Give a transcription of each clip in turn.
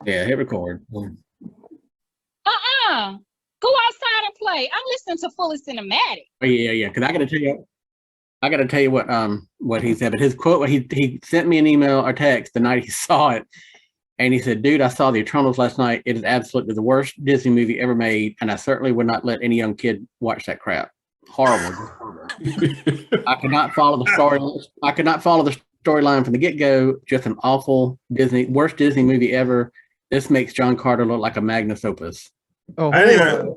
Yeah, hit record. Go outside and play. I'm listening to fully cinematic. Oh, yeah. Because I got to tell you what he said. But his quote, what he sent me an email or text the night he saw it, and he said, "Dude, I saw the Eternals last night. It is absolutely the worst Disney movie ever made, and I certainly would not let any young kid watch that crap. Horrible. I could not follow the story. I could not follow the storyline from the get go. Just an awful worst Disney movie ever. This makes John Carter look like a magnus opus." Oh, I didn't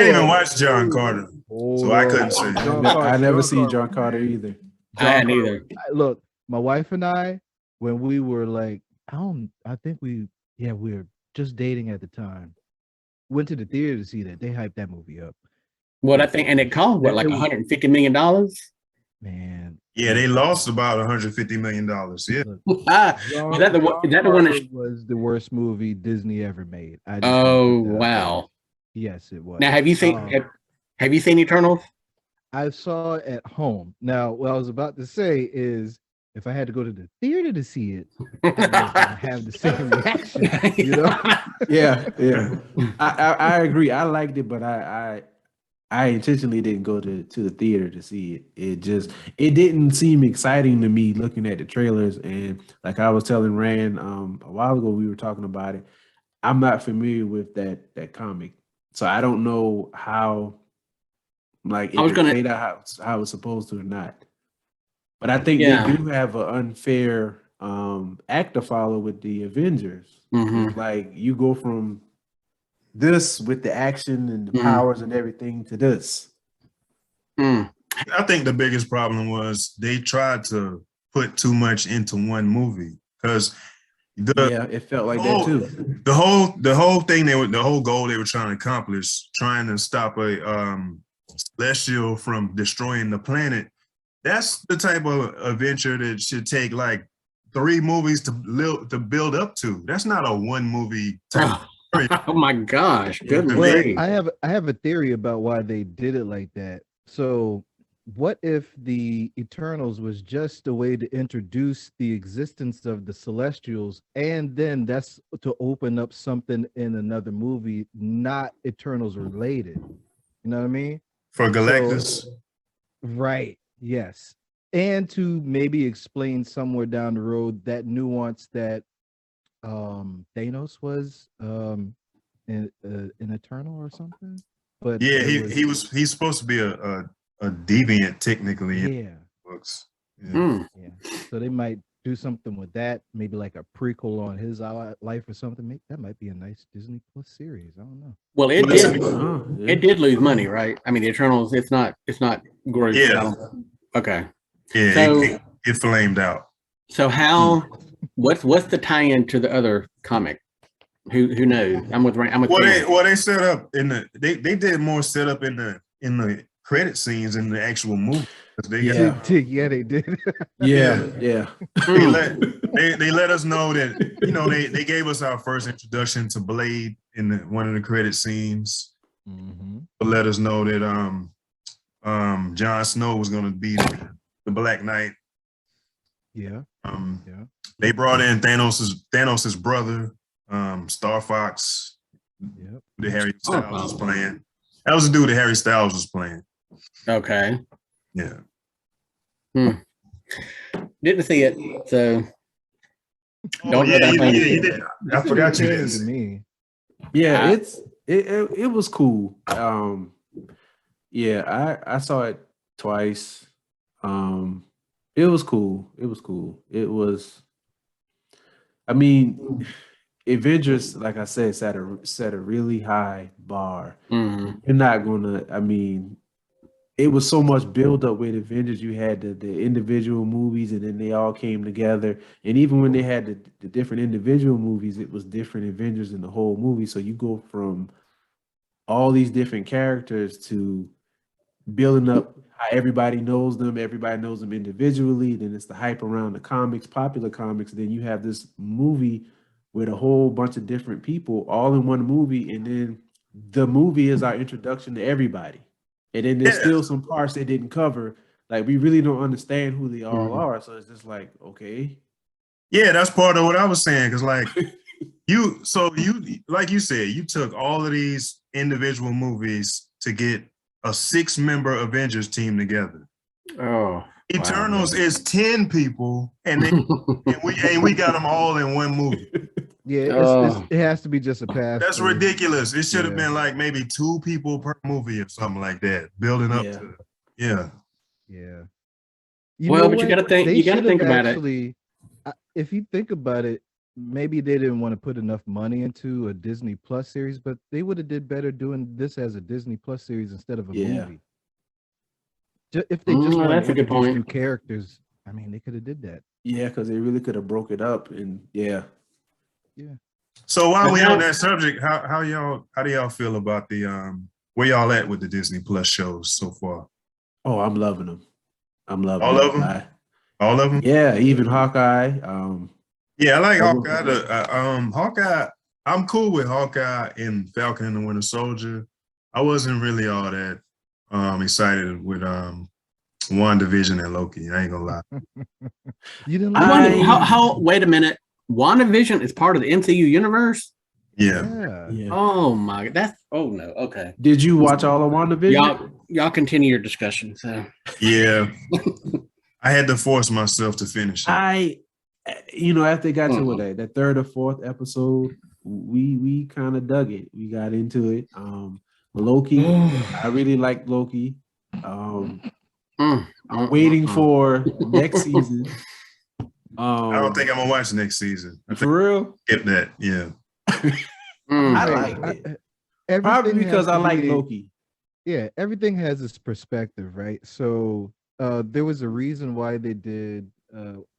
even watch John Carter, so I couldn't say. I never see John Carter either. I hadn't either. Look, my wife and I, when we were like, I think we were just dating at the time. Went to the theater to see that. They hyped that movie up. Well, I think, and it cost like $150 million. Man. Yeah, they lost about $150 million. Yeah. Look, Is that the one that was the worst movie Disney ever made? Oh wow! Yes, it was. Now, have you seen Eternals? I saw it at home. Now, what I was about to say is, if I had to go to the theater to see it, I would have the same reaction. You know? Yeah. I agree. I liked it, but I intentionally didn't go to the theater to see it. It didn't seem exciting to me looking at the trailers. And like I was telling Rand a while ago, we were talking about it. I'm not familiar with that comic, so I don't know how it played out how it's supposed to or not. But I think they do have an unfair act to follow with the Avengers. Mm-hmm. Like you go from this with the action and the powers and everything to this. I think the biggest problem was they tried to put too much into one movie because it felt like that too. The whole thing the whole goal they were trying to accomplish, trying to stop a celestial from destroying the planet. That's the type of adventure that should take like 3 movies to build up to. That's not a one movie type. Oh my gosh! Good Lord. I have a theory about why they did it like that. So, what if the Eternals was just a way to introduce the existence of the Celestials, and then that's to open up something in another movie, not Eternals related? You know what I mean? For Galactus, right? Yes, and to maybe explain somewhere down the road that nuance that Thanos was an Eternal or something. But yeah, he's supposed to be a deviant technically. Yeah. Books. Yeah. So they might do something with that, maybe like a prequel on his life or something. That might be a nice Disney Plus series. I don't know. Well, it did lose money, right? I mean, the Eternals, it's not great. Yeah. Okay. Yeah. So, it flamed out. So how? What's the tie-in to the other comic? Who knows? I'm with they set up they did more setup in the credit scenes in the actual movie. They did. Yeah. They let us know that they gave us our first introduction to Blade in one of the credit scenes. Mm-hmm. Let us know that Jon Snow was going to be the Black Knight. Yeah. They brought in Thanos's brother, Star Fox. Yep. The Harry Styles was playing. That was the dude that Harry Styles was playing. Okay. Yeah. Didn't see it, so don't know that he did. I forgot you did. To me. Yeah, it was cool. I saw it twice. It was cool. It was. I mean, Avengers, like I said, set a really high bar. Mm-hmm. You're not gonna. I mean, it was so much build up with Avengers. You had the individual movies, and then they all came together. And even when they had the different individual movies, it was different Avengers in the whole movie. So you go from all these different characters to building up how everybody knows them individually. Then it's the hype around the comics, popular comics. Then you have this movie with a whole bunch of different people all in one movie, and then the movie is our introduction to everybody. And then there's still some parts they didn't cover. Like, we really don't understand who they all are. So it's just like, okay. Yeah, that's part of what I was saying. Because, like, you like you said, you took all of these individual movies to get a 6-member Avengers team together. Oh, Eternals wow. is 10 people, and we got them all in one movie. Yeah, it has to be just a pass. That's ridiculous. It should have Yeah. been like maybe 2 people per movie or something like that, building up to Yeah. Well, but you gotta think. You gotta think about it. If you think about it, maybe they didn't want to put enough money into a Disney Plus series, but they would have did better doing this as a Disney Plus series instead of a movie. If they just want to introduce new characters, I mean, they could have did that. Yeah, because they really could have broke it up, and yeah. So while we on that subject, how do y'all feel about the where y'all at with the Disney Plus shows so far? Oh, I'm loving them. I'm loving all of them. All of them. Yeah, even Hawkeye. Yeah, I like Hawkeye. Hawkeye. I'm cool with Hawkeye and Falcon and the Winter Soldier. I wasn't really all that excited with WandaVision and Loki. I ain't gonna lie. You didn't like how wait a minute. WandaVision is part of the MCU universe? Yeah. Oh my, oh no, okay. Did you watch all of WandaVision? Y'all continue your discussion. So yeah. I had to force myself to finish it. After they got to that third or fourth episode, we kind of dug it. We got into it. Loki, I really like Loki. I'm waiting for next season. I don't think I'm gonna watch next season. For real? Skip that, yeah. I like it. Probably because I like Loki. Yeah, everything has its perspective, right? So there was a reason why they did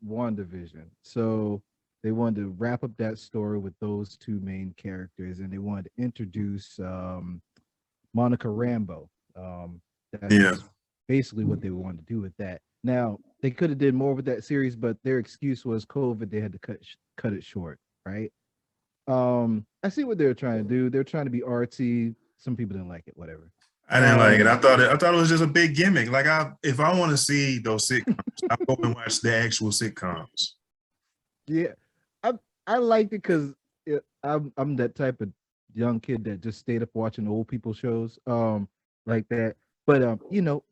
WandaVision. So they wanted to wrap up that story with those 2 main characters, and they wanted to introduce Monica Rambeau. That's basically what they wanted to do with that. Now, they could have did more with that series, but their excuse was COVID. They had to cut it short, right? I see what they're trying to do. They're trying to be artsy. Some people didn't like it, whatever. I didn't like it. I thought it was just a big gimmick. Like if I want to see those sitcoms, I'll go and watch the actual sitcoms. Yeah, I liked it because I'm that type of young kid that just stayed up watching old people shows, like that. But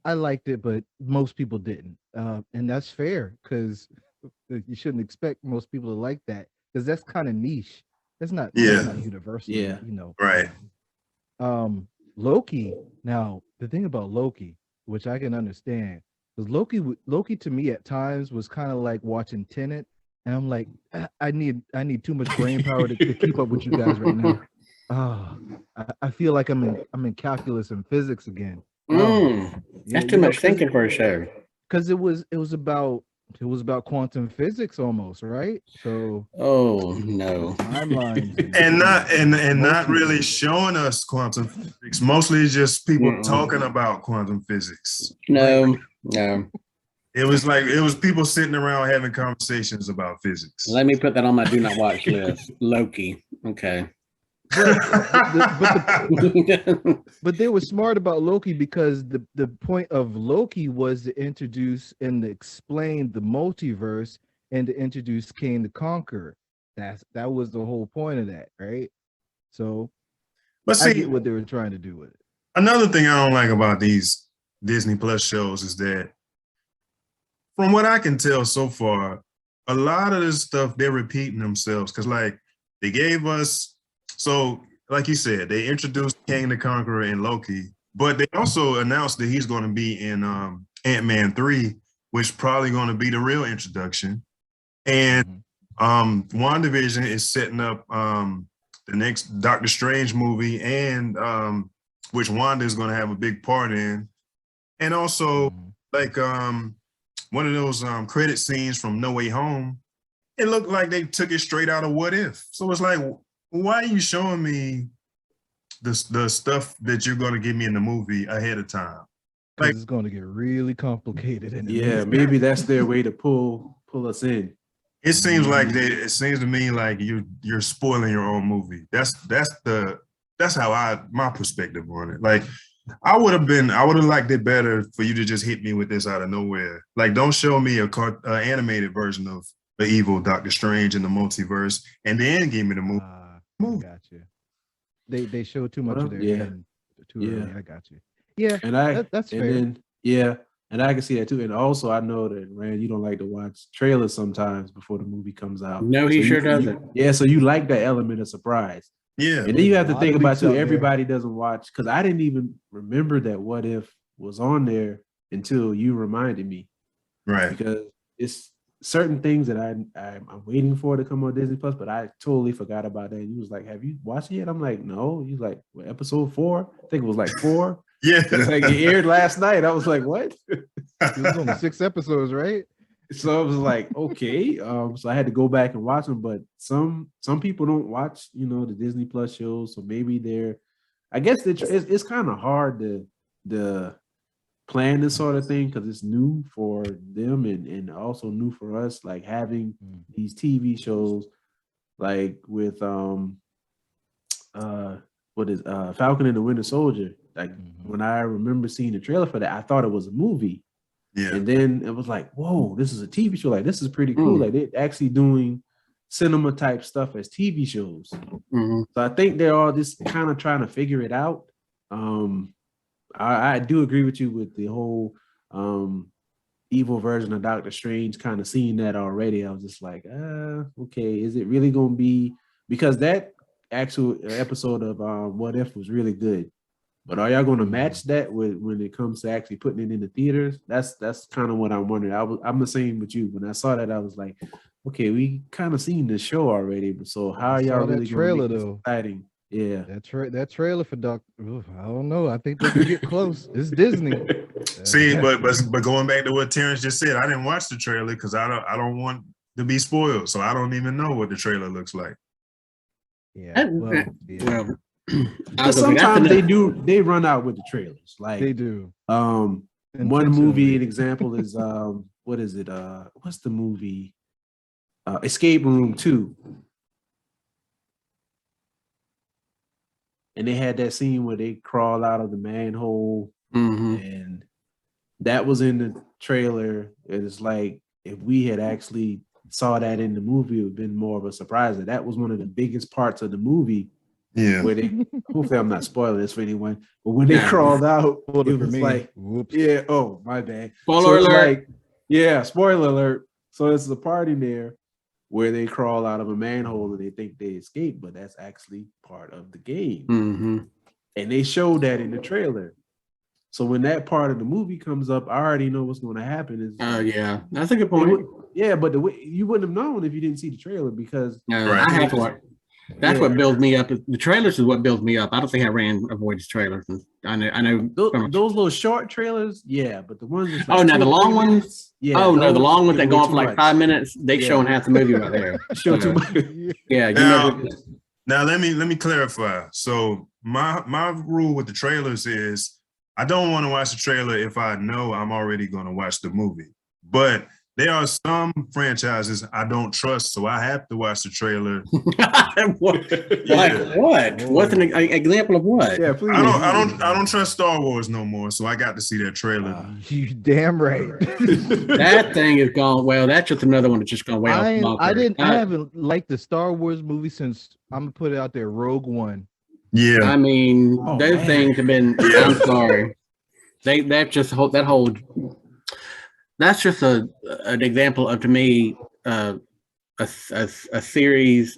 I liked it, but most people didn't, and that's fair because you shouldn't expect most people to like that because that's kind of niche. That's not universal. Yeah, right. Loki. Now, the thing about Loki, which I can understand, because Loki to me at times was kind of like watching Tenet, and I'm like, I need too much brain power to keep up with you guys right now. I feel like I'm in calculus and physics again. That's too much thinking for a show. Because it was about quantum physics almost, right? So no, timelines and not really showing us quantum physics. Mostly just people talking about quantum physics. No. It was people sitting around having conversations about physics. Let me put that on my do not watch list. Loki. Okay. But they were smart about Loki because the point of Loki was to introduce and to explain the multiverse and to introduce Kang the Conqueror. That was the whole point of that, right? So, but see, I get what they were trying to do with it. Another thing I don't like about these Disney Plus shows is that, from what I can tell so far, a lot of this stuff they're repeating themselves because, like, they gave us. So, like you said, they introduced Kang the Conqueror and Loki, but they also announced that he's going to be in Ant-Man 3, which probably going to be the real introduction. And WandaVision is setting up the next Doctor Strange movie, and which Wanda is going to have a big part in. And also, like one of those credit scenes from No Way Home, it looked like they took it straight out of What If. So it's like, why are you showing me the stuff that you're going to give me in the movie ahead of time? Like, it's going to get really complicated. Maybe that's their way to pull us in. It seems like it seems to me like you're spoiling your own movie. That's how my perspective on it. Like, I would have liked it better for you to just hit me with this out of nowhere. Like, don't show me a animated version of the evil Doctor Strange in the multiverse, and then gave me the movie. I got you. They showed too much of their hand too early. I got you. Yeah, and that's and fair. Then and I can see that too. And also, I know that Rand, you don't like to watch trailers sometimes before the movie comes out. No, he sure doesn't. So you like that element of surprise. Yeah, and then you have to think about too. leaks out Everybody doesn't watch because I didn't even remember that What If was on there until you reminded me. right. Because it's certain things that I'm waiting for to come on Disney Plus, but I totally forgot about that. You was like, "Have you watched it yet?" I'm like, "No." You like, what, episode 4? I think it was like 4. Yeah, It's like it aired last night. I was like, "What?" It was only 6 episodes, right? So I was like, "Okay." So I had to go back and watch them. But some people don't watch, the Disney Plus shows, so maybe they're. I guess it's kind of hard to plan this sort of thing because it's new for them and also new for us. Like having these TV shows, like with Falcon and the Winter Soldier. Like when I remember seeing the trailer for that, I thought it was a movie. yeah. And then it was like, whoa, this is a TV show. Like, this is pretty cool. Like, they're actually doing cinema type stuff as TV shows. Mhm. So I think they're all just kind of trying to figure it out. I do agree with you with the whole evil version of Doctor Strange, kind of seeing that already. I was just like, okay, is it really going to be? Because that actual episode of What If was really good. But are y'all going to match that when it comes to actually putting it in the theaters? That's kind of what I'm wondering. I'm the same with you. When I saw that, I was like, okay, we kind of seen this show already. But so how are y'all really trailer going to make though? this exciting? Yeah, That trailer for I don't know. I think they can get close. It's Disney. See, but going back to what Terrence just said, I didn't watch the trailer because I don't want to be spoiled, so I don't even know what the trailer looks like. Yeah. Well, because sometimes they run out with the trailers. Like they do. One movie, an example is what is it? What's the movie? Escape Room 2. And they had that scene where they crawl out of the manhole, and that was in the trailer. And it's like if we had actually saw that in the movie, it would have been more of a surprise. That was one of the biggest parts of the movie. Yeah. Where they hopefully I'm not spoiling this for anyone, but when they crawled out, it was like, whoops. Yeah, oh my bad. Spoiler alert. Spoiler alert. So it's a part in there where they crawl out of a manhole and they think they escaped, but that's actually part of the game. And they showed that in the trailer. So when that part of the movie comes up, I already know what's going to happen. Yeah, that's a good point. But the way you wouldn't have known if you didn't see the trailer because I have to watch. That's what builds me up. The trailers is what builds me up. I don't think I avoids trailers. I know those little short trailers, but the ones that's like the long ones. The long ones that go on for like 5 minutes. They showing half the movie right there. Show too much. Yeah. Now let me clarify. So my rule with the trailers is I don't want to watch the trailer if I know I'm already going to watch the movie. But there are some franchises I don't trust, so I have to watch the trailer. What? What's an example of what? Yeah, please. I don't trust Star Wars no more, so I got to see that trailer. You damn right. That thing is gone. Well, that's just another one that's just gone way off. I haven't liked the Star Wars movie since I'm gonna put it out there. Rogue One. Yeah, I mean, those things have been. I'm sorry. That's just an example of, to me, a series,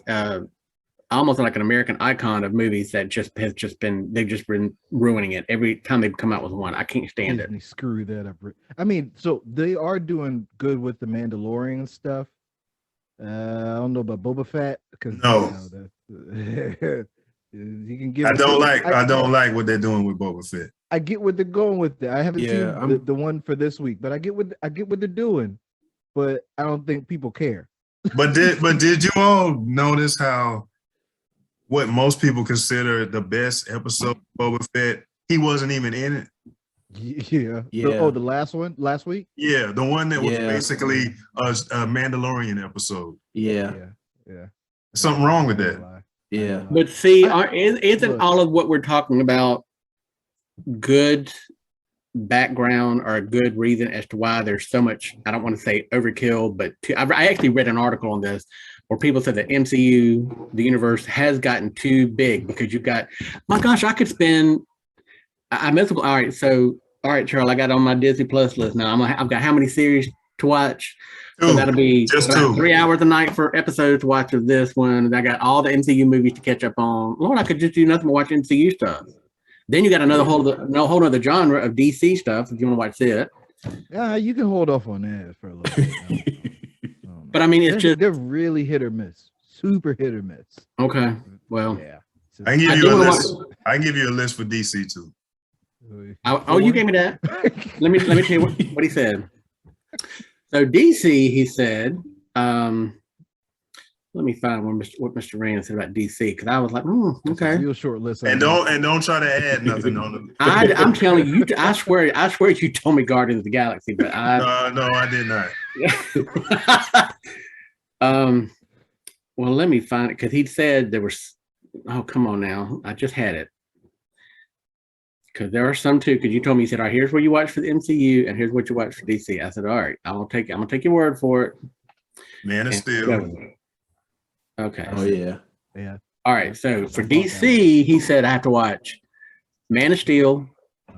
almost like an American icon of movies that they've just been ruining it every time they've come out with one. I can't stand Disney screw that up. I mean, so they are doing good with the Mandalorian stuff. I don't know about Boba Fett because you can give. I don't like what they're doing with Boba Fett. I get what they're going with it. I haven't seen the one for this week, but I get what they're doing. But I don't think people care. But did you all notice how what most people consider the best episode of Boba Fett? He wasn't even in it. Yeah. The last one last week. Yeah, the one that was basically a Mandalorian episode. Yeah. Something wrong with that. Yeah. But see, isn't all of what we're talking about good background or a good reason as to why there's so much, I don't want to say overkill, but I actually read an article on this where people said that MCU, the universe, has gotten too big because you've got, my gosh, I could spend, I might as well, all right, Charles, I got on my Disney Plus list now. I've got how many series to watch? So that'll be just about 2. 3 hours a night for episodes to watch of this one. And I got all the MCU movies to catch up on. Lord, I could just do nothing but watch MCU stuff. Then you got another whole other genre of DC stuff if you want to watch that. Yeah, you can hold off on that for a little bit. But I mean, it's just they're really hit or miss, super hit or miss. Okay, well, Yeah. I can give you a list. I can give you a list for DC too. you gave me that. let me tell you what he said. So DC, he said, let me find what Mr. Rand said about DC because I was like, okay. Real short list. And don't try to add nothing on them. I'm telling you, I swear you told me Guardians of the Galaxy, but no, I did not. Well, let me find it because he said there was. Oh, come on now! I just had it because there are some too. Because you told me, you said, "All right, here's what you watch for the MCU, and here's what you watch for DC." I said, "All right, I'm gonna take your word for it." Man of Steel. Okay. Oh yeah. All right. So for DC, he said I have to watch Man of Steel,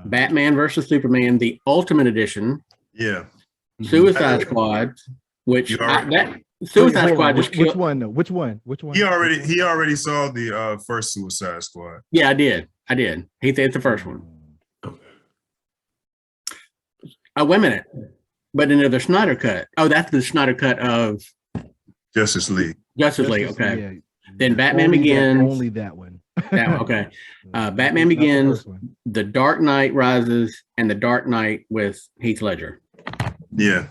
Batman versus Superman, the Ultimate Edition, Yeah. Suicide Squad, which Suicide Squad just which one? No, which one? He already saw the first Suicide Squad. Yeah, I did. He said it's the first one. Oh, wait a minute. But another Snyder cut. Oh, that's the Snyder cut of Justice League. Okay. Yeah. Then Batman Only Begins. Only that one. That one, okay. Batman Not the Begins, first one. The Dark Knight Rises, and The Dark Knight with Heath Ledger. Yeah.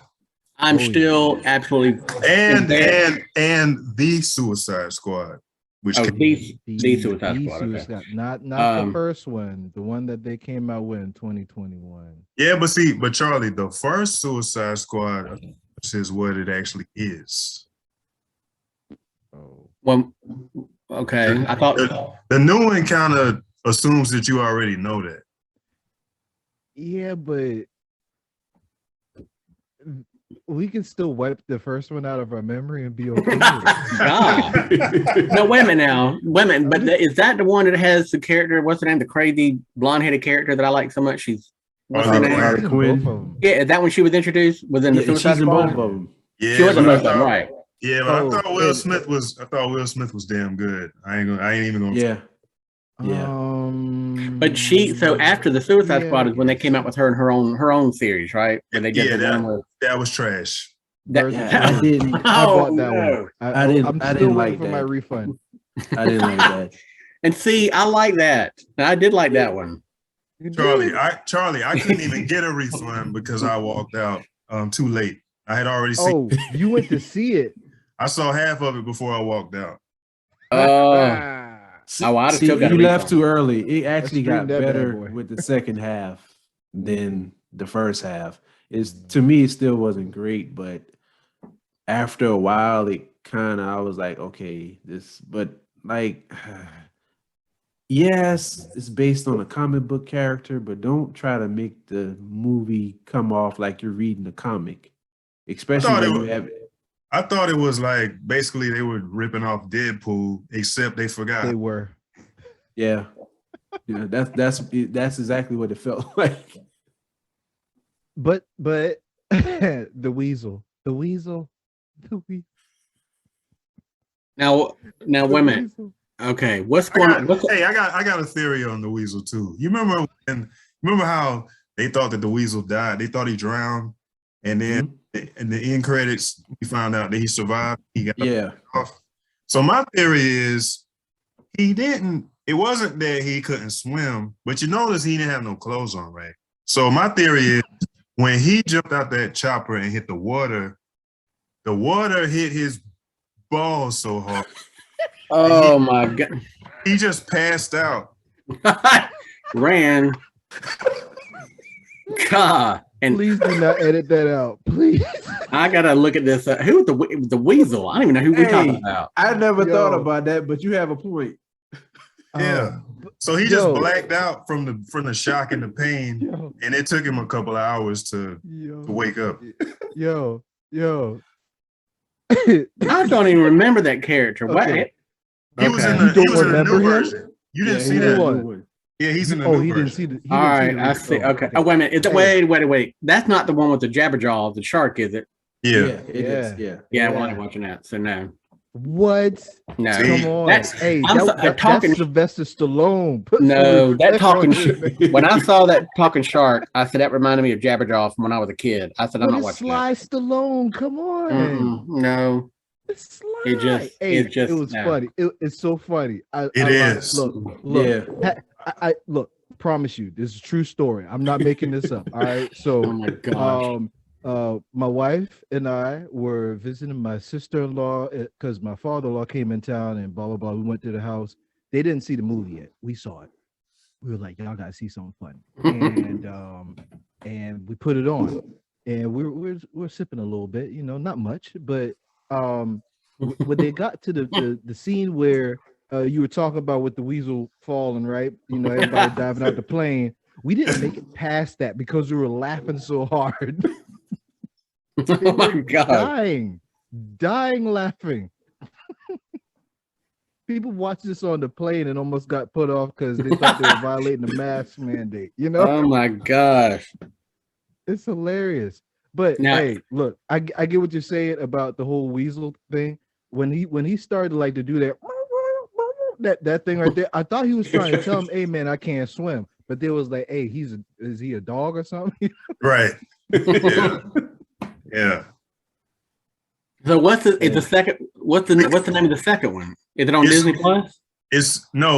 I'm Oh, still absolutely And the Suicide Squad, which the Suicide Squad. Okay. Suicide, not the first one, the one that they came out with in 2021. yeah, but Charlie, the first Suicide Squad is what it actually is. Oh, Well, okay. I thought The new one kind of assumes that you already know that. yeah, but we can still wipe the first one out of our memory and be okay with it. God. No, wait a minute now. Wait a minute. But is that the one that has the character? What's her name? The crazy blonde-headed character that I like so much. She's what's her name? Harley Quinn. Both of them. Yeah, is that when she was introduced within the Yeah, Suicide she's in both Squad? of them. Yeah, She wasn't but both of them, right? Yeah, but Oh, I thought Will Smith was damn good. I ain't even gonna. Yeah. Yeah. But so after the Suicide Yeah, Squad I is when they guess. came out with her own series, right? Where they did Yeah, the one with that was trash. that. Yeah, I didn't. I Oh, bought that no. one. I didn't- I'm I still didn't waiting like for my that. refund. I didn't like that. And see, I like that. I did like that one. You Charlie, did? I couldn't even get a refund because I walked out too late. I had already seen. Oh, you went to see it. I saw half of it before I walked out. Oh, I'd have See, still got a you left refund. too early. It actually got streamed that bad better boy. with the second half than the first half. It's to me, it still wasn't great, but after a while, it kind of I was like, okay, but like, yes, it's based on a comic book character, but don't try to make the movie come off like you're reading a comic, especially thought when it you was- have. I thought it was like basically they were ripping off Deadpool, except they forgot. They were. Yeah, yeah, that's exactly what it felt like. But the weasel. Now, wait a minute. Okay, what's going on? Hey, I got a theory on the Weasel too. You remember how they thought that the Weasel died? They thought he drowned, and then in the end credits, we found out that he survived. He got Yeah, off. So my theory is he didn't. It wasn't that he couldn't swim, but you notice he didn't have no clothes on, right? So my theory is when he jumped out that chopper and hit the water hit his balls so hard. Oh my God. He just passed out. Ran. God. And Please do not edit that out. Please. I gotta look at this. Who was the weasel? I don't even know who we're talking about. I never Yo. thought about that, but you have a point. Yeah. So he just blacked out from the shock and the pain, Yo, and it took him a couple of hours to wake up. yo. I don't even remember that character. Okay. What? He was Okay. in the, You he was in don't the new remember him? version. You didn't Yeah, see he that? was What? the new one. Yeah, he's in the Oh, new he didn't version. see the. He All didn't see right, the I re- see. oh, Okay. Oh, wait a minute. Wait. That's not the one with the Jabberjaw, the shark, is it? Yeah. It is. Yeah. Yeah, I wasn't watching that. So no. What? No. Come on. That's Hey, I'm so- talking. that's Sylvester Stallone. Put some No, that respect on talking. his name. When I saw that talking shark, I said that reminded me of Jabberjaw from when I was a kid. I said I'm But not it's watching Sly Stallone. Come on. that. No, It's Sly. it just was no. funny. It's so funny. It I is. Look. Yeah. I look. Promise you, this is a true story. I'm not making this up. All right. So, Oh my gosh. my wife and I were visiting my sister-in-law because my father-in-law came in town and blah blah blah. We went to the house. They didn't see the movie yet. We saw it. We were like, y'all gotta see something fun. And we put it on. And we're sipping a little bit, not much, but when they got to the scene where you were talking about with the weasel falling, right? Everybody diving out the plane. We didn't make it past that because we were laughing so hard. Oh my god. Dying laughing. People watched this on the plane and almost got put off because they thought they were violating the mask mandate. Oh my gosh. It's hilarious. But Now- hey, look, I get what you're saying about the whole weasel thing. When he started like to do that thing right there, I thought he was trying to tell him, "Hey man, I can't swim." But there was like, "Hey, is he a dog or something?" Right. Yeah. Yeah. So what's the name of the second one? Is it on It's- Disney Plus? It's on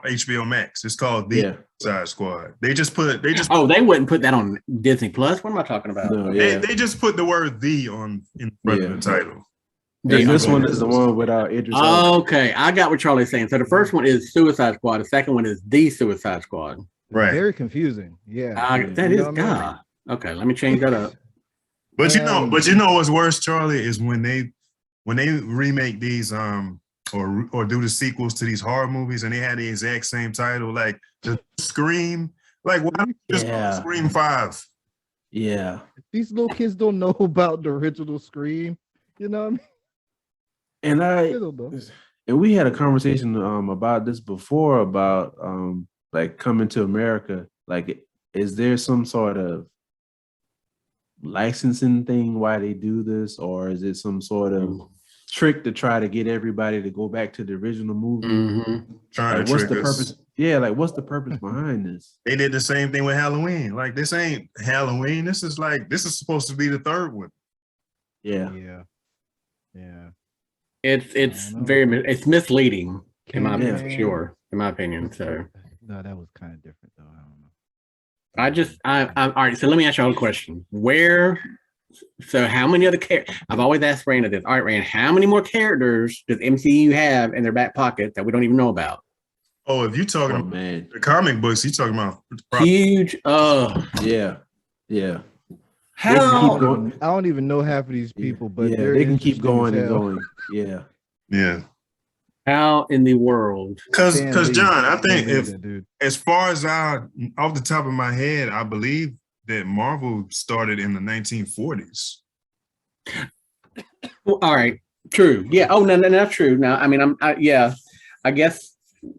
HBO Max. It's called The Suicide Squad. They just Oh, they wouldn't put that on Disney Plus. What am I talking about? No, yeah. they just put the word "the" in front of the title. And this one is the one without Idris Elba. Oh, okay, I got what Charlie's saying. So the first one is Suicide Squad. The second one is The Suicide Squad. Right. Very confusing. Yeah. That is God. Okay, let me change that up. But you know what's worse, Charlie, is when they remake these or do the sequels to these horror movies and they had the exact same title, like the Scream. Like, why don't you just call it Scream 5? Yeah. These little kids don't know about the original Scream. You know what I mean? And They don't know. and we had a conversation about this before about like coming to America. Like, is there some sort of licensing thing why they do this, or is it some sort of trick to try to get everybody to go back to the original movie? Mm-hmm. Trying Like, to what's trick the us. purpose? Yeah, like what's the purpose behind this? They did the same thing with Halloween. Like, this ain't Halloween. This is supposed to be the third one. Yeah. Yeah. It's it's misleading in my opinion, for sure. In my opinion, so No, that was kind of different though. I don't know. I'm all right. So let me ask you all a question. How many other characters? I've always asked Raina this. All right, Raina, how many more characters does MCU have in their back pocket that we don't even know about? Oh, if you're talking about man. the comic books, you're talking about Huge. Yeah. How? I don't even know half of these people, but they can keep interesting going as and hell. going. Yeah. Yeah. How in the world? Because Stan Lee. John, I think Stan Lee, if that dude. as far as off the top of my head, I believe that Marvel started in the 1940s. Well, all right. True. Yeah. Oh no, that's true. Now, I mean, I guess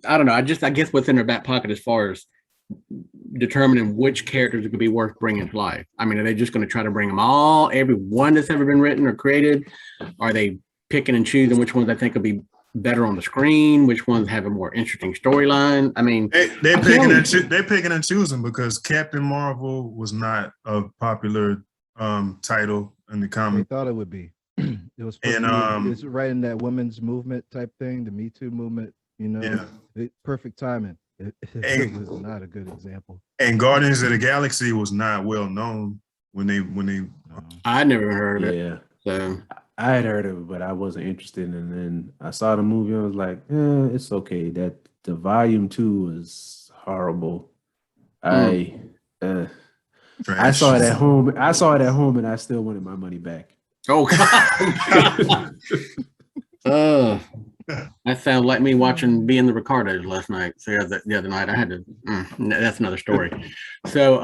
I don't know. I guess what's in their back pocket as far as determining which characters could be worth bringing to life. I mean, are they just going to try to bring them all, every one that's ever been written or created? Are they picking and choosing which ones I think will be better on the screen, which ones have a more interesting storyline? I mean, they're picking and choosing because Captain Marvel was not a popular title in the They comic. thought it would be. It was supposed to be, it's right in that women's movement type thing, the Me Too movement. Perfect timing. It was not a good example. And Guardians of the Galaxy was not well known when they. I never heard of it. Yeah. So I had heard of it, but I wasn't interested. And then I saw the movie and I was like, it's okay. That the volume 2 was horrible. I saw it at home. And I still wanted my money back. oh God. That sounds like me watching Being the Ricardos last night. So the other night I had to. That's another story. So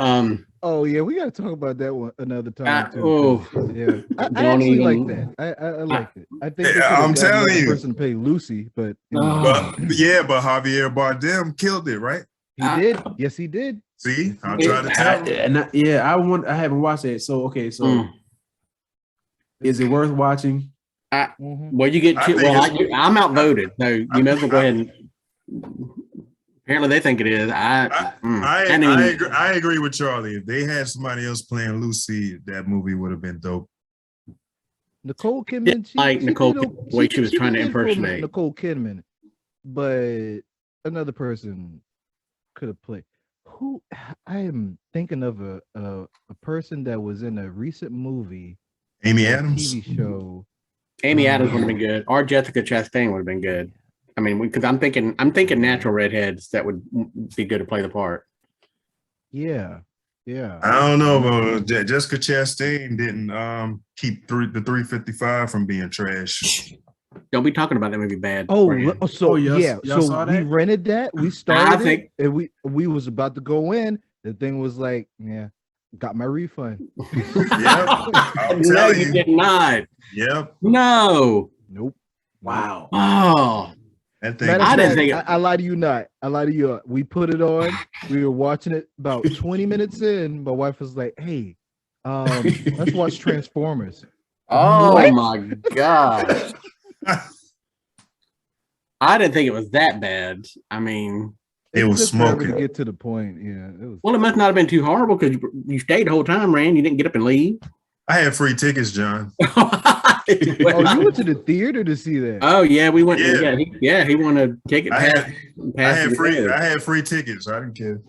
Oh yeah, we got to talk about that one another time too. oh, Yeah, I don't actually like even- that. I liked it. I think they Yeah, could have I'm gotten telling another you. person to play Lucy, but you know, Oh. But Javier Bardem killed it, right? he did. Yes, he did. See, I'm Yeah, trying to tell you. I haven't watched it. So okay, so Mm. is it worth watching? Mhm. Well, you get I two. think Well, it's- I'm outvoted, so you may as well go ahead and. Apparently, they think it is. I agree with Charlie. If they had somebody else playing Lucy, that movie would have been dope. Nicole Kidman, like Nicole did Kidman, the way she was trying to did for impersonate. Nicole Kidman, but another person could have played. Who I am thinking of a person that was in a recent movie, Amy or Adams. TV show. Amy Adams would have been good, or Jessica Chastain would have been good. I mean, because I'm thinking natural redheads that would be good to play the part. Yeah, yeah. I don't know, but Jessica Chastain didn't keep the 355 from being trash. Don't be talking about that movie bad. Oh, Brandon. so y'all yeah, saw so we that? rented that. We started think- it, and we was about to go in. The thing was like, yeah, got my refund. Yep, I'm No, telling you you. did not. Yep, No. Nope. Wow. Oh, that thing. Matter I of didn't fact, think it- I lie to you not. I lie to you. We put it on. We were watching it about 20 minutes in. My wife was like, "Hey, let's watch Transformers." oh What? my gosh. I didn't think it was that bad. I mean, It was took forever smoking. to get to the point. Yeah, it was. well, it must not have been too horrible because you stayed the whole time, Rand. You didn't get up and leave. I had free tickets, John. Oh, you went to the theater to see that? Oh yeah, we went. Yeah. He won a ticket. I Pass, I pass had the free. road. I had free tickets. I didn't care.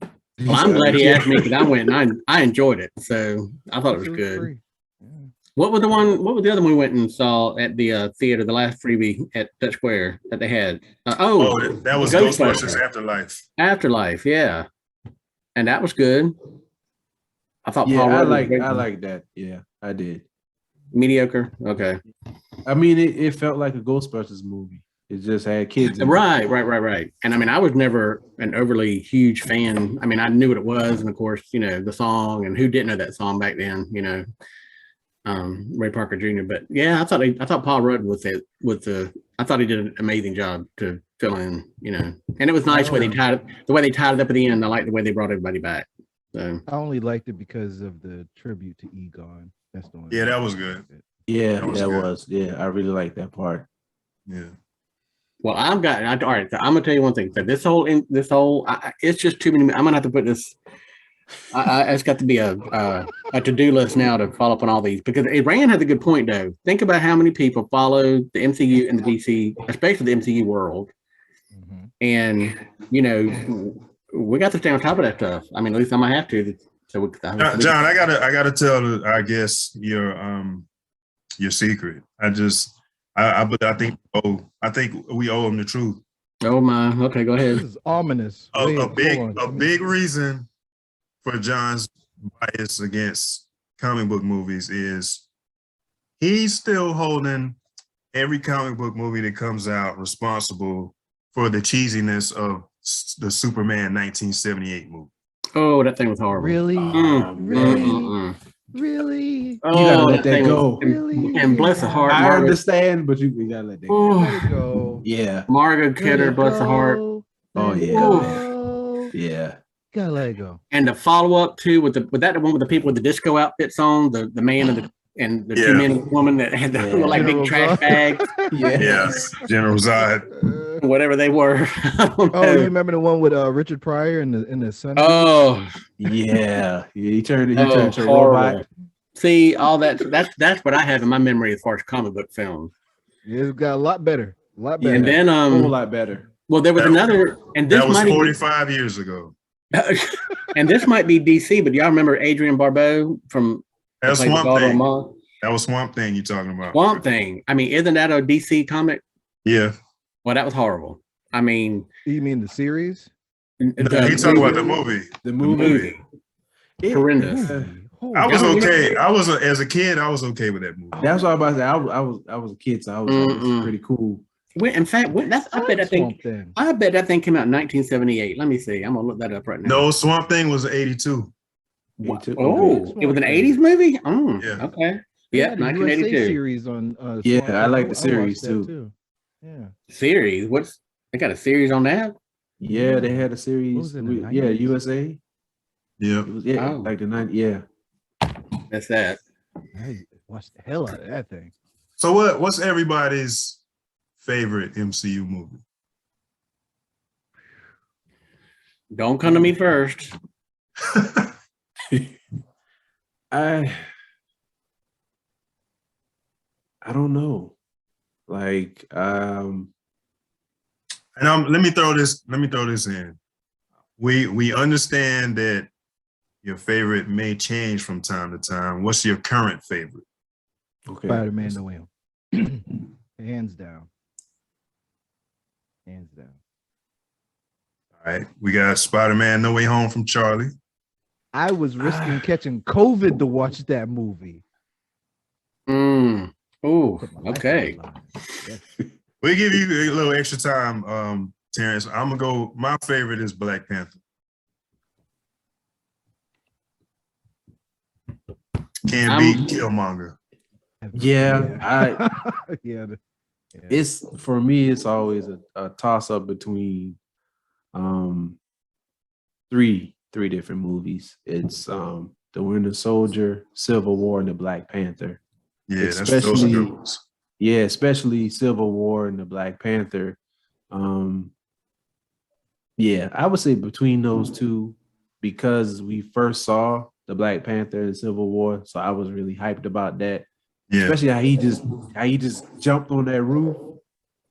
Well, I'm glad he asked me because I went and I enjoyed it. So I thought it was good. Free. Yeah. What was the one? What was the other one we went and saw at the theater? The last freebie at Dutch Square that they had. Oh, that was Ghostbusters Afterlife. Afterlife, yeah, and that was good. I thought Yeah, Paul I Rudd was great. like that. Yeah, I did. Mediocre. Okay, I mean, it felt like a Ghostbusters movie. It just had kids. in it. right. And I mean, I was never an overly huge fan. I mean, I knew what it was, and of course, you know the song, and who didn't know that song back then? You know, Ray Parker Jr. But yeah, I thought Paul Rudd I thought he did an amazing job to fill in. You know, and it was nice the way they tied it up at the end. I like the way they brought everybody back. So I only liked it because of the tribute to Egon. That's the one. Yeah, that was good. Yeah, That was that good. was. Yeah, I really like that part. Yeah. well, all right. So I'm gonna tell you one thing. So this whole it's just too many. I'm gonna have to put this. It's got to be a to-do list now to follow up on all these because Rand has a good point though. Think about how many people follow the MCU and the DC, especially the MCU world, Mhm. and you know we got to stay on top of that stuff. I mean, at least I might have to. So John, I gotta tell I guess your secret. But I think we owe him the truth. Oh my. Okay, go This ahead. is ominous. A Wait, hold on. a big reason for John's bias against comic book movies is he's still holding every comic book movie that comes out responsible for the cheesiness of the Superman 1978 movie. Oh, that thing was horrible. Really? Mm. Really? Oh, You gotta let that thing go. was- and bless her heart, I Margaret. understand, but you gotta let that go. Let Oh, it go. Yeah. Margaret Kidder, bless her heart. Oh, Let it yeah. go. Yeah. Gotta let it go. And the follow up too with the one with the people with the disco outfits on, the man and the Yeah. two men and woman that had the Yeah. were like big General trash Zod. bags, Yeah. Yes, General Zod. whatever they were. I don't Oh, you know. remember the one with Richard Pryor in the sun? Oh, Yeah. He turned oh, to a horrible. robot. See, all that's what I have in my memory as far as comic book films. It got a lot better. A lot better. And then A whole lot better. well, there was That- another, and this That was might even- 45 years ago. and this might be DC, but y'all remember Adrienne Barbeau from That's played the Swamp daughter of Thing. Ma? That was Swamp Thing you're talking about. Swamp Thing. I mean, isn't that a DC comic? Yeah. Well, that was horrible. I mean, You mean the series? No, he talking about the movie. The movie. movie. Horrendous. I was Yeah. okay. As a kid, I was okay with that movie. That's what I was about to say. I was a kid, so I was like, it's Mm-mm. pretty cool. In fact, that's I bet that thing. Swamp Thing. I bet that thing came out in 1978. Let me see. I'm gonna look that up right now. No, Swamp Thing was 82. What? Okay. Oh, it was an Swamp 80s Thing. movie. Oh, Yeah. okay. They Yep, had a USA 1982 series on. Yeah, Swamp I Thing. like the watched series, that too. Yeah. series. What's they got a series on that? Yeah, they had a series. was it, in the Yeah, 90s? USA. Yeah. It was Oh. like the 90s. Yeah. That's that. I watched the hell out of that thing. So what's everybody's favorite MCU movie? Don't come to me first. I don't know. Like, And let me throw this in. We understand that your favorite may change from time to time. What's your current favorite? okay. Spider-Man: No Way Home. Hands down. Hands down. All right. We got Spider-Man No Way Home from Charlie. I was risking catching COVID to watch that movie. Oh, Put my life okay. on the line. Yes. We give you a little extra time, Terrence. I'm gonna go. My favorite is Black Panther. Can't beat Killmonger. Yeah, yeah. it's for me, it's always a toss-up between three different movies. It's the Winter Soldier, Civil War, and the Black Panther. Yeah, those are good ones. Yeah, especially Civil War and the Black Panther. Yeah, I would say between those two, because we first saw the Black Panther and Civil War, so I was really hyped about that. Yeah. Especially how he just jumped on that roof.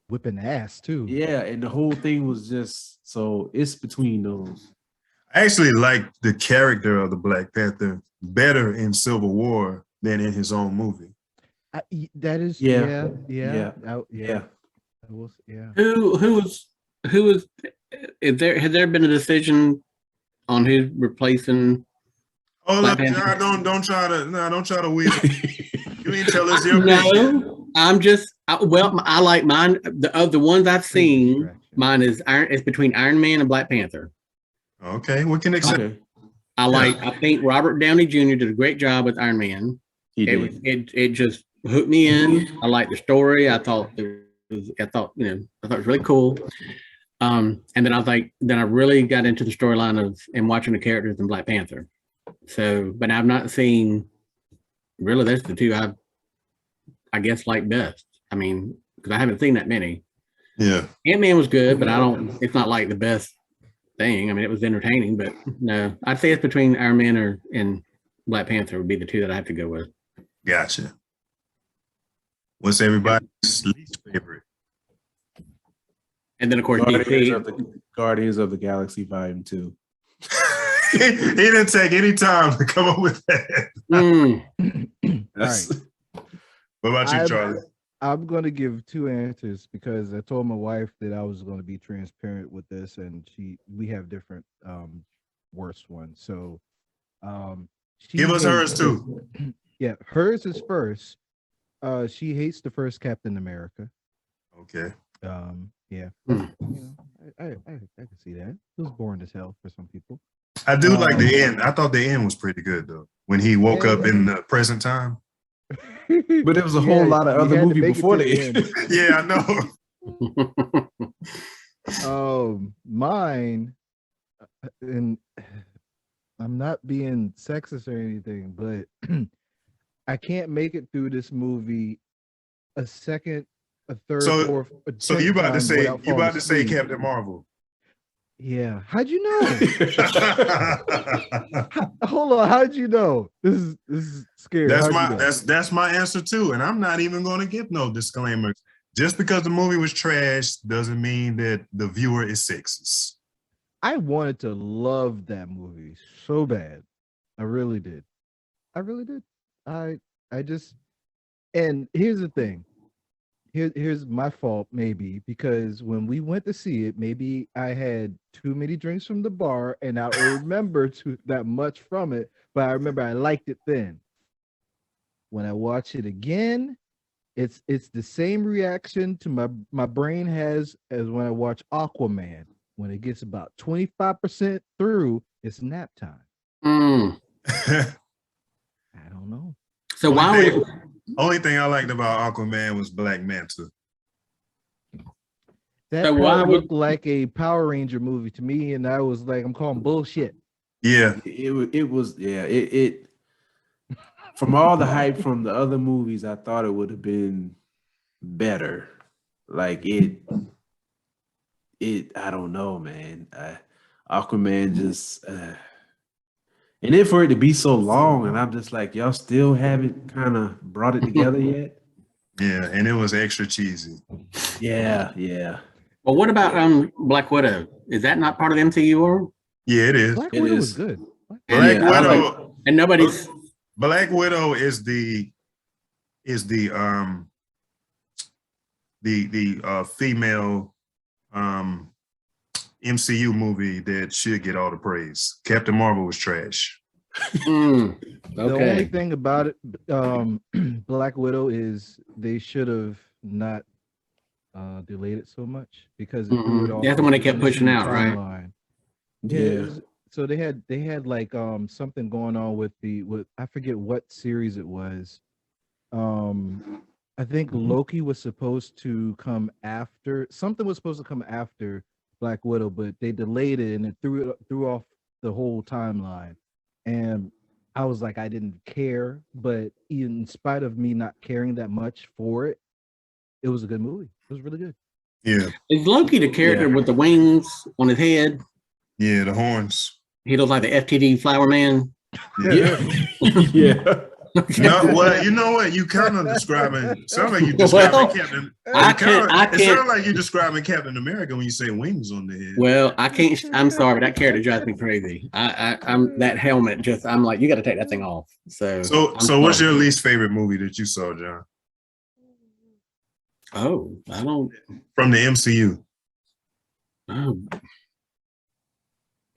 Whipping ass too. Yeah, and the whole thing was just so it's between those. I actually like the character of the Black Panther better in Civil War than in his own movie. That is Yeah. yeah. Yeah. Who was has there been a decision on who's replacing? Oh, Black look, Panther? don't try to weasel. You ain't tell us your opinion. No, I'm just I like mine. The ones I've seen, mine is between Iron Man and Black Panther. Okay, we can accept. Okay. I think Robert Downey Jr. did a great job with Iron Man. He did. It just hooked me in. I liked the story. I thought it was really cool. And then I was like, then I really got into the storyline and watching the characters in Black Panther. So, but I've not seen really. That's the two I guess like best. I mean, because I haven't seen that many. Yeah, Ant-Man was good, but it's not like the best thing. I mean, it was entertaining, but no, I'd say it's between Iron Man and Black Panther would be the two that I have to go with. gotcha. What's everybody's least favorite? And then of course Guardians of the Galaxy Volume 2. He didn't take any time to come up with that. That's What about you, Charlie? I'm going to give two answers because I told my wife that I was going to be transparent with this, and we have different worst ones. So, Give us hers too. Yeah, hers is first. She hates the first Captain America. Okay. Yeah, you know, I can see that. It was boring as hell for some people. I do like the end. I thought the end was pretty good though. When he woke up in the present time. But there was a whole lot of other movie before the end. Yeah, I know. Mine, and I'm not being sexist or anything, but I can't make it through this movie a second, a third, fourth. So you about to say Captain Marvel? Yeah. How'd you know? Hold on. How'd you know? This is scary. That's my answer too. And I'm not even going to give no disclaimer. Just because the movie was trash doesn't mean that the viewer is sexist. I wanted to love that movie so bad. I really did. I just, and here's the thing. Here's my fault, maybe, because when we went to see it, maybe I had too many drinks from the bar and I don't remember that much from it, but I remember I liked it then. When I watch it again, It's the same reaction to my brain has as when I watch Aquaman. When it gets about 25% through, it's nap time. Mm. I don't know. So why would it? Only thing I liked about Aquaman was Black Manta. That So part why would- looked like a Power Ranger movie to me, and I was like, I'm calling bullshit. Yeah, It was it from all the hype from the other movies, I thought it would have been better. Like I don't know, man. Aquaman just and then for it to be so long, and I'm just like, y'all still haven't kind of brought it together yet. yeah, and it was extra cheesy. Yeah. Well, what about Black Widow? Is that not part of the MCU or? Yeah, it is. Black It Widow is. was good. Black Yeah, I Widow. And nobody's. Black Widow is the female MCU movie that should get all the praise. Captain Marvel was trash. Mm, The only okay. thing about it, Black Widow, is they should have not delayed it so much because it threw it off. That's the one they kept pushing the out, right? timeline. Yeah. So they had like something going on with I forget what series it was. I think Loki was supposed to come after, something was supposed to come after Black Widow, but they delayed it and it threw off the whole timeline. And I was like, I didn't care, but in spite of me not caring that much for it, it was a good movie. It was really good. Yeah, Is Loki the character with the wings on his head? yeah, the horns. He looks like the FTD Flower Man. Yeah. Yeah. No, well, you know what? You kind of describing. Sound like you describing Well, Captain. I can't. It sounds like you're describing Captain America when you say wings on the head. Well, I can't. I'm sorry, but that character drives me crazy. I'm that helmet. I'm like, you got to take that thing off. So What's your least favorite movie that you saw, John? Oh, I don't. From the MCU. Oh.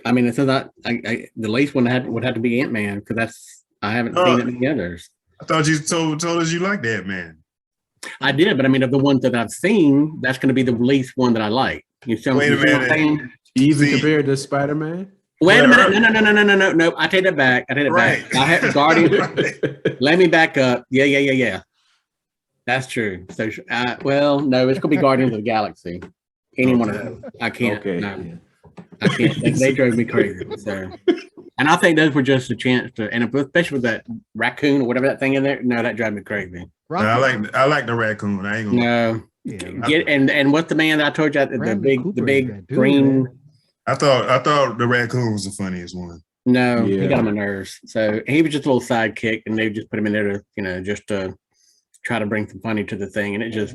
I mean, it says the least one would have to be Ant-Man because I haven't seen it many others. I thought you told us you liked that, man. I did, but I mean, of the ones that I've seen, that's going to be the least one that I like. You see Wait a what I'm saying? Even compared to Spider-Man? Wait a minute. No. I take that back. Right. I have Guardian. Let me back up. Yeah. That's true. So, well, no, it's going to be Guardians of the Galaxy. Any one of those. I can't. Okay. No. I can't. They drove me crazy. So, and I think those were just a chance to, and especially with that raccoon or whatever that thing in there. No, that drove me crazy. I like the raccoon. I ain't gonna. No. Yeah. And what's the man that I told you the big green? Man. I thought the raccoon was the funniest one. No, Yeah. he got on my nerves. So he was just a little sidekick, and they just put him in there to, just to try to bring some funny to the thing, and it just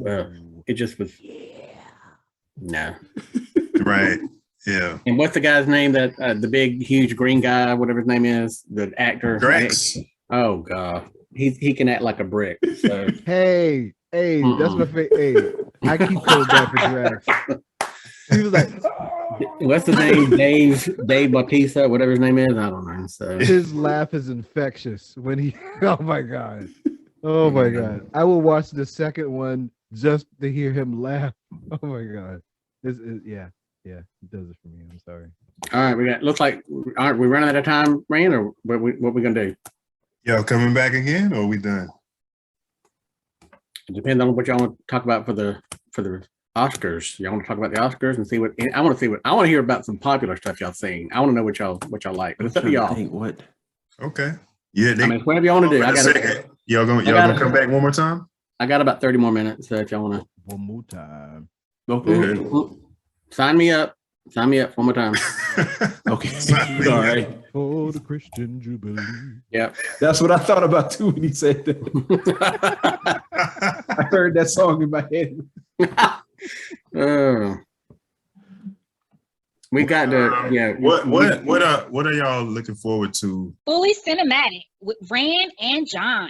was no. Right. Yeah. And what's the guy's name that the big, huge green guy, whatever his name is, the actor? Drax. Oh God, he can act like a brick. So. Hey, that's my favorite. Hey, I keep coming back for Drax. He was like, what's the name? Dave Bautista, whatever his name is. I don't know. So his laugh is infectious when he. Oh my god. I will watch the second one just to hear him laugh. Oh my god. Yeah, it does it for me. I'm sorry. all right, looks like aren't we running out of time, Rand, or what we gonna do? Y'all coming back again, or are we done? It depends on what y'all want to talk about for the Oscars. Y'all want to talk about the Oscars and see what I want to hear about some popular stuff y'all seen. I want to know what y'all like, but it's up to y'all. What? Okay. Yeah. I mean, whatever y'all want to do. Y'all gonna come back one more time? I got about 30 more minutes, so if y'all want to. One more time. Okay. Sign me up one more time. Okay. All right. For the Christian Jubilee. Yep. That's what I thought about too when he said that. I heard that song in my head. We got to What are y'all looking forward to? Fully cinematic with Rand and John.